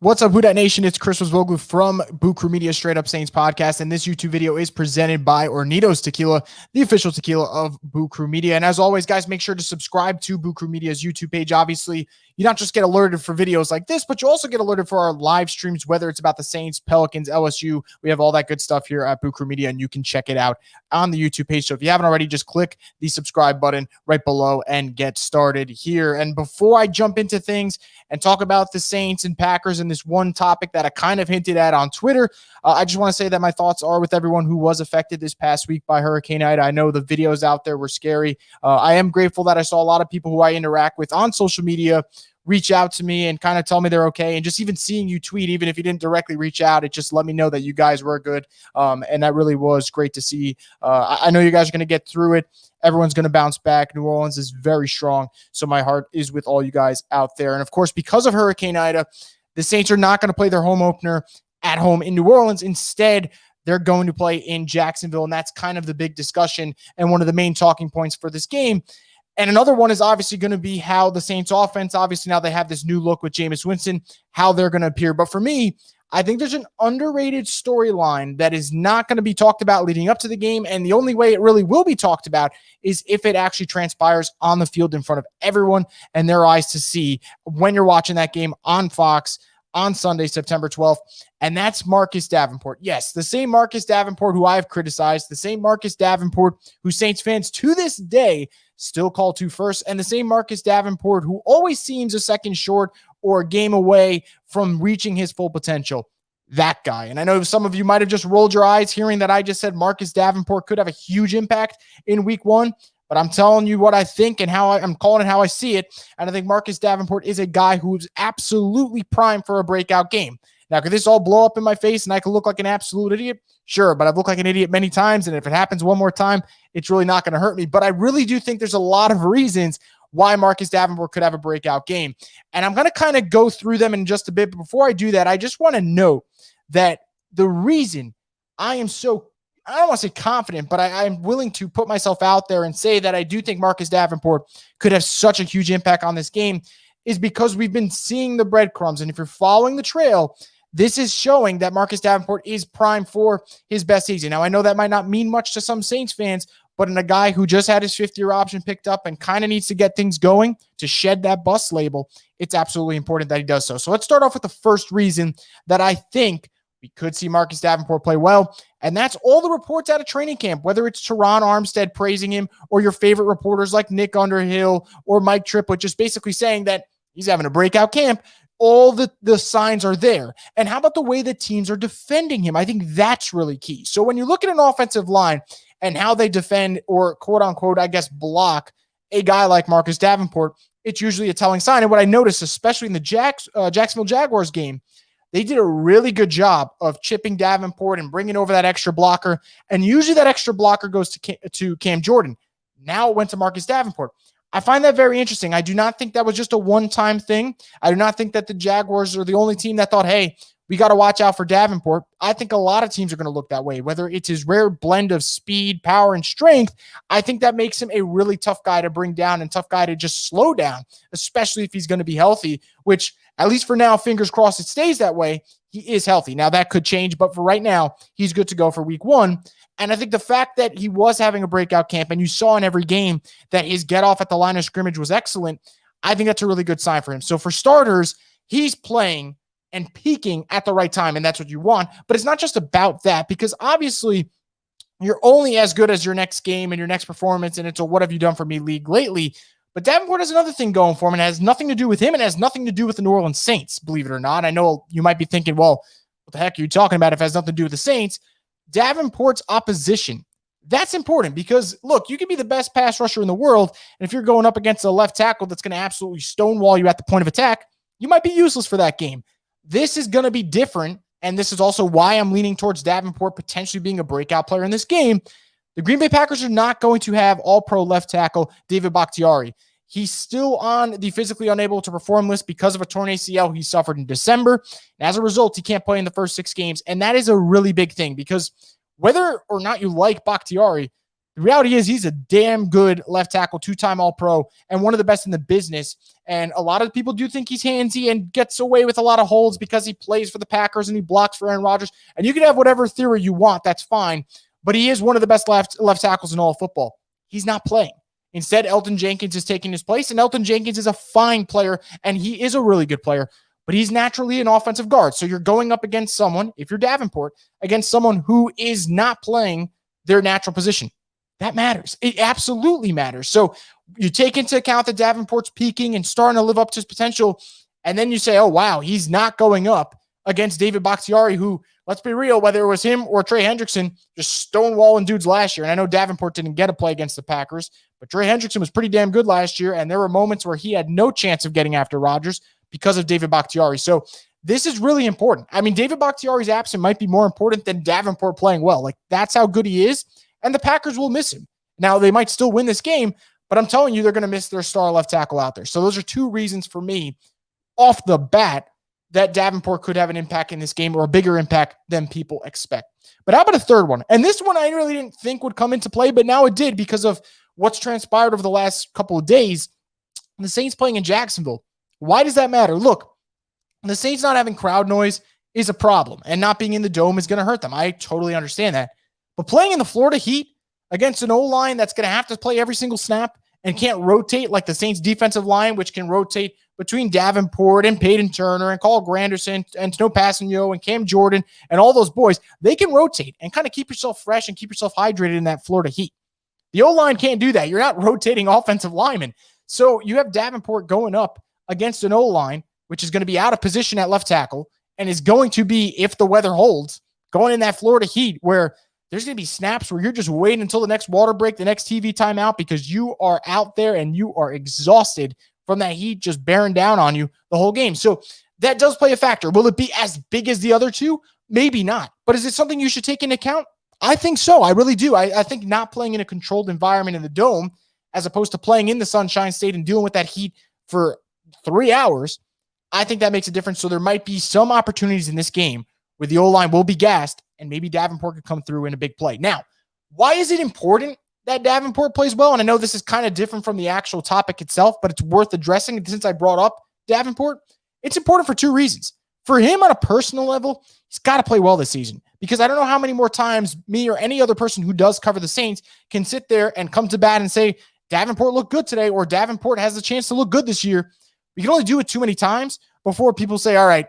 What's up, Who Dat Nation? It's Chris Voglu from Bucru Media Straight Up Saints podcast, and this YouTube video is presented by Hornitos Tequila, the official tequila of Bucru Media. And as always, guys, make sure to subscribe to Bucru Media's YouTube page. Obviously, you not just get alerted for videos like this, but you also get alerted for our live streams, whether it's about the Saints, Pelicans, LSU. We have all that good stuff here at Bucru Media, and you can check it out on the YouTube page. So if you haven't already, just click the subscribe button right below and get started here. And before I jump into things and talk about the Saints and Packers and this one topic that I kind of hinted at on Twitter, I just want to say that my thoughts are with everyone who was affected this past week by Hurricane Ida. I know the videos out there were scary. I am grateful that I saw a lot of people who I interact with on social media reach out to me and kind of tell me they're okay. And just even seeing you tweet, even if you didn't directly reach out, it just let me know that you guys were good. And that really was great to see. I know you guys are going to get through it. Everyone's going to bounce back. New Orleans is very strong. So my heart is with all you guys out there. And of course, because of Hurricane Ida, the Saints are not going to play their home opener at home in New Orleans. Instead, they're going to play in Jacksonville. And that's kind of the big discussion and one of the main talking points for this game. And another one is obviously going to be how the Saints offense, obviously now they have this new look with Jameis Winston, how they're going to appear. But for me, I think there's an underrated storyline that is not going to be talked about leading up to the game. And the only way it really will be talked about is if it actually transpires on the field in front of everyone and their eyes to see when you're watching that game on Fox on Sunday, September 12th. And that's Marcus Davenport. Yes, the same Marcus Davenport who I've criticized, the same Marcus Davenport who Saints fans to this day still call to first, and the same Marcus Davenport who always seems a second short or a game away from reaching his full potential. That guy. And I know some of you might have just rolled your eyes hearing that I just said Marcus Davenport could have a huge impact in week one, but I'm telling you what I think and how I'm calling it how I see it. And I think Marcus Davenport is a guy who's absolutely primed for a breakout game. Now, could this all blow up in my face and I could look like an absolute idiot? Sure, but I've looked like an idiot many times, and if it happens one more time, it's really not going to hurt me. But I really do think there's a lot of reasons why Marcus Davenport could have a breakout game. And I'm going to kind of go through them in just a bit. But before I do that, I just want to note that the reason I am so, I don't want to say confident, but I'm willing to put myself out there and say that I do think Marcus Davenport could have such a huge impact on this game is because we've been seeing the breadcrumbs. And if you're following the trail, this is showing that Marcus Davenport is primed for his best season. Now, I know that might not mean much to some Saints fans, but in a guy who just had his fifth-year option picked up and kind of needs to get things going to shed that bust label, it's absolutely important that he does so. So let's start off with the first reason that I think we could see Marcus Davenport play well, and that's all the reports out of training camp, whether it's Teron Armstead praising him or your favorite reporters like Nick Underhill or Mike Triplett just basically saying that he's having a breakout camp. All the signs are there. And how about the way that teams are defending him? I think that's really key. So when you look at an offensive line and how they defend or quote unquote, I guess, block a guy like Marcus Davenport, it's usually a telling sign. And what I noticed, especially in the Jacksonville Jaguars game, they did a really good job of chipping Davenport and bringing over that extra blocker. And usually that extra blocker goes to Cam Jordan. Now it went to Marcus Davenport. I find that very interesting. I do not think that was just a one-time thing. I do not think that the Jaguars are the only team that thought, hey, we got to watch out for Davenport. I think a lot of teams are going to look that way, whether it's his rare blend of speed, power, and strength. I think that makes him a really tough guy to bring down and tough guy to just slow down, especially if he's going to be healthy, which at least for now, fingers crossed it stays that way. He is healthy. Now that could change, but for right now, he's good to go for week one. And I think the fact that he was having a breakout camp and you saw in every game that his get off at the line of scrimmage was excellent, I think that's a really good sign for him. So for starters, he's playing and peaking at the right time, and that's what you want. But it's not just about that, because obviously you're only as good as your next game and your next performance, and it's a what have you done for me league lately. But Davenport has another thing going for him, and it has nothing to do with him, and it has nothing to do with the New Orleans Saints, believe it or not. I know you might be thinking, well, what the heck are you talking about if it has nothing to do with the Saints? Davenport's opposition. That's important because, look, you can be the best pass rusher in the world, and if you're going up against a left tackle that's going to absolutely stonewall you at the point of attack, you might be useless for that game. This is going to be different, and this is also why I'm leaning towards Davenport potentially being a breakout player in this game. The Green Bay Packers are not going to have all-pro left tackle David Bakhtiari. He's still on the physically unable to perform list because of a torn ACL he suffered in December. And as a result, he can't play in the first 6 games. And that is a really big thing because whether or not you like Bakhtiari, The reality is he's a damn good left tackle, two-time All-Pro, and one of the best in the business. And a lot of people do think he's handsy and gets away with a lot of holds because he plays for the Packers and he blocks for Aaron Rodgers. And you can have whatever theory you want. That's fine. But he is one of the best left tackles in all of football. He's not playing. Instead, Elton Jenkins is taking his place, and Elton Jenkins is a fine player, and he is a really good player, but he's naturally an offensive guard. So you're going up against someone, if you're Davenport, against someone who is not playing their natural position. That matters. It absolutely matters. So you take into account that Davenport's peaking and starting to live up to his potential, and then you say, oh, wow, he's not going up against David Bakhtiari, who, let's be real, whether it was him or Trey Hendrickson, just stonewalling dudes last year. And I know Davenport didn't get a play against the Packers, but Trey Hendrickson was pretty damn good last year, and there were moments where he had no chance of getting after Rodgers because of David Bakhtiari. So this is really important. I mean, David Bakhtiari's absence might be more important than Davenport playing well. Like, that's how good he is, and the Packers will miss him. Now, they might still win this game, but I'm telling you, they're going to miss their star left tackle out there. So those are two reasons for me off the bat that Davenport could have an impact in this game, or a bigger impact than people expect. But how about a third one? And this one I really didn't think would come into play, but now it did because of what's transpired over the last couple of days. The Saints playing in Jacksonville. Why does that matter? Look, the Saints not having crowd noise is a problem, and not being in the dome is going to hurt them. I totally understand that. But playing in the Florida Heat against an O-line that's going to have to play every single snap and can't rotate like the Saints defensive line, which can rotate between Davenport and Peyton Turner and Carl Granderson and Snow Passanio and Cam Jordan and all those boys, they can rotate and kind of keep yourself fresh and keep yourself hydrated in that Florida Heat. The O-line can't do that. You're not rotating offensive linemen. So you have Davenport going up against an O-line, which is going to be out of position at left tackle and is going to be, if the weather holds, going in that Florida Heat where there's going to be snaps where you're just waiting until the next water break, the next TV timeout, because you are out there and you are exhausted from that heat just bearing down on you the whole game. So that does play a factor. Will it be as big as the other two? Maybe not. But is it something you should take into account? I think so. I really do. I think not playing in a controlled environment in the dome, as opposed to playing in the Sunshine State and dealing with that heat for 3 hours, I think that makes a difference. So there might be some opportunities in this game where the O-line will be gassed and maybe Davenport could come through in a big play. Now, why is it important that Davenport plays well? And I know this is kind of different from the actual topic itself, but it's worth addressing. And since I brought up Davenport, it's important for two reasons. For him on a personal level, he's got to play well this season, because I don't know how many more times me or any other person who does cover the Saints can sit there and come to bat and say, Davenport looked good today, or Davenport has the chance to look good this year. We can only do it too many times before people say, all right,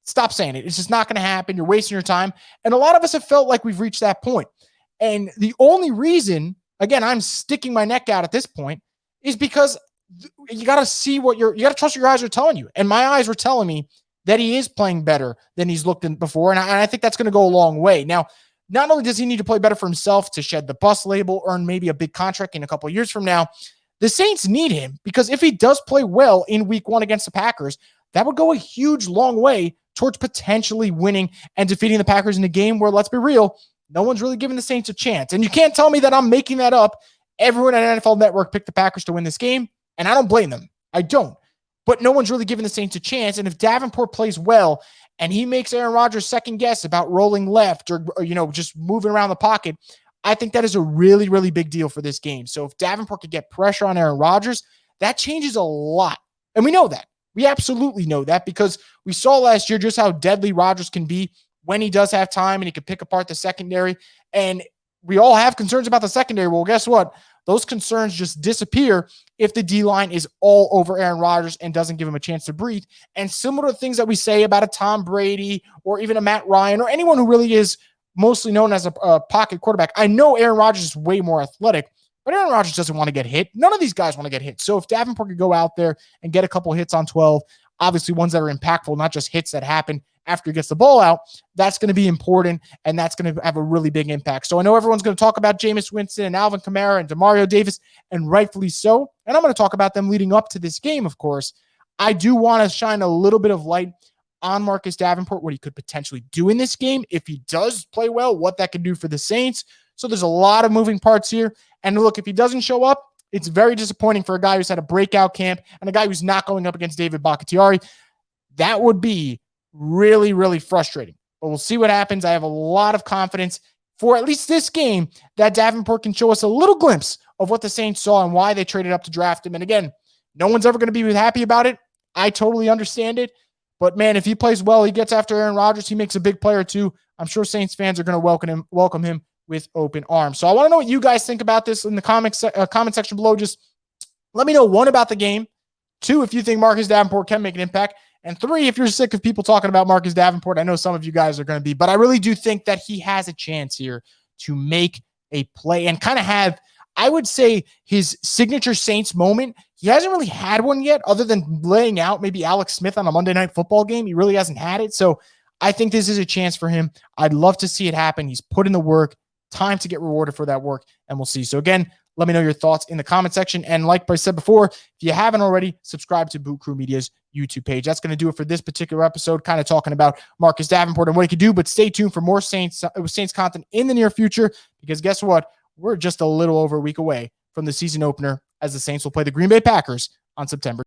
stop saying it. It's just not going to happen. You're wasting your time. And a lot of us have felt like we've reached that point. And the only reason, again, I'm sticking my neck out at this point, is because you got to see what you got to trust your eyes are telling you. And my eyes were telling me that he is playing better than he's looked in before. And I think that's going to go a long way. Now, not only does he need to play better for himself to shed the bust label, earn maybe a big contract in a couple of years from now, the Saints need him, because if he does play well in week 1 against the Packers, that would go a huge, long way towards potentially winning and defeating the Packers in a game where, let's be real, no one's really giving the Saints a chance. And you can't tell me that I'm making that up. Everyone at NFL Network picked the Packers to win this game, and I don't blame them. I don't. But no one's really giving the Saints a chance. And if Davenport plays well and he makes Aaron Rodgers second guess about rolling left or just moving around the pocket, I think that is a really, really big deal for this game. So if Davenport could get pressure on Aaron Rodgers, that changes a lot. And we know that. We absolutely know that, because we saw last year just how deadly Rodgers can be when he does have time and he can pick apart the secondary. And we all have concerns about the secondary. Well, guess what? Those concerns just disappear if the D-line is all over Aaron Rodgers and doesn't give him a chance to breathe. And similar to things that we say about a Tom Brady or even a Matt Ryan or anyone who really is mostly known as a pocket quarterback. I know Aaron Rodgers is way more athletic, but Aaron Rodgers doesn't want to get hit. None of these guys want to get hit. So if Davenport could go out there and get a couple hits on 12, obviously ones that are impactful, not just hits that happen after he gets the ball out, that's going to be important, and that's going to have a really big impact. So I know everyone's going to talk about Jameis Winston and Alvin Kamara and Demario Davis, and rightfully so. And I'm going to talk about them leading up to this game, of course. I do want to shine a little bit of light on Marcus Davenport, what he could potentially do in this game. If he does play well, what that could do for the Saints. So there's a lot of moving parts here. And look, if he doesn't show up, it's very disappointing for a guy who's had a breakout camp and a guy who's not going up against David Bakhtiari. That would be really, really frustrating. But we'll see what happens. I have a lot of confidence for at least this game that Davenport can show us a little glimpse of what the Saints saw and why they traded up to draft him. And again, no one's ever going to be happy about it. I totally understand it. But man, if he plays well, he gets after Aaron Rodgers, he makes a big player too. I'm sure Saints fans are going to welcome him with open arms. So I want to know what you guys think about this in the comment section below. Just let me know, 1, about the game, 2, if you think Marcus Davenport can make an impact, and 3, if you're sick of people talking about Marcus Davenport. I know some of you guys are going to be, but I really do think that he has a chance here to make a play and kind of have, I would say, his signature Saints moment. He hasn't really had one yet, other than laying out maybe Alex Smith on a Monday Night Football game. He really hasn't had it. So I think this is a chance for him. I'd love to see it happen. He's put in the work. Time to get rewarded for that work, and we'll see. So again, let me know your thoughts in the comment section. And like I said before, if you haven't already, subscribe to Boot Crew Media's YouTube page. That's going to do it for this particular episode, kind of talking about Marcus Davenport and what he could do. But stay tuned for more Saints content in the near future, because guess what? We're just a little over a week away from the season opener, as the Saints will play the Green Bay Packers on September